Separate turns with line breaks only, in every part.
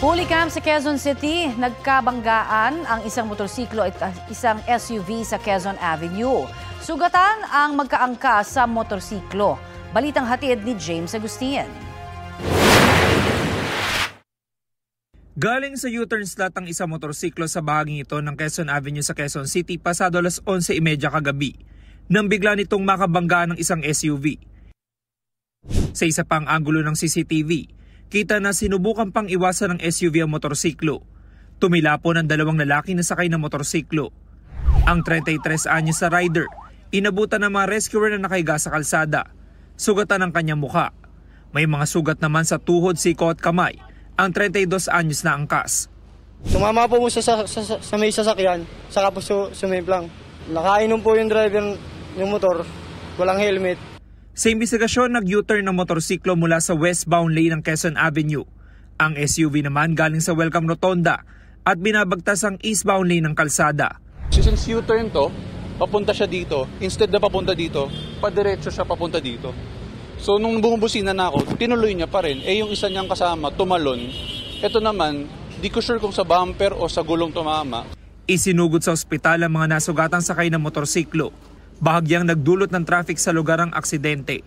Huli-cam sa Quezon City, nagkabanggaan ang isang motorsiklo at isang SUV sa Quezon Avenue. Sugatan ang magkaangka sa motorsiklo. Balitang hatid ni James Agustin.
Galing sa U-turn slot ang isang motorsiklo sa bahaging ito ng Quezon Avenue sa Quezon City pasado alas 11:30 kagabi nang bigla nitong makabanggaan ng isang SUV. Sa isa pang anggulo ng CCTV, kita na sinubukan pang iwasan ng SUV ang motorsiklo. Tumilapon ang dalawang lalaki na sakay ng motorsiklo. Ang 33 anyos sa rider, inabutan ng mga rescuer na nakahiga sa kalsada. Sugatan ang kanyang mukha. May mga sugat naman sa tuhod, siko at kamay. Ang 32 anyos na angkas.
Tumama po sa may sasakyan, saka po sumimplang. Nakainom po yung driver ng motor, walang helmet.
Sa imbestigasyon, nag-U-turn ng motorsiklo mula sa westbound lane ng Quezon Avenue. Ang SUV naman galing sa Welcome Rotonda at binabagtas ang eastbound lane ng kalsada.
Since U-turn to, papunta siya dito. Instead na papunta dito, padiretso siya papunta dito. So nung bumubusina na ako, tinuloy niya pa rin. Yung isa niyang kasama, tumalon. Ito naman, di ko sure kung sa bumper o sa gulong tumama.
Isinugod sa ospital ang mga nasugatang sakay ng motorsiklo. Bahagyang nagdulot ng traffic sa lugar ang aksidente.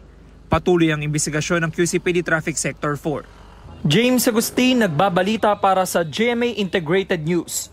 Patuloy ang imbestigasyon ng QCPD Traffic Sector 4.
James Agustin, nagbabalita para sa GMA Integrated News.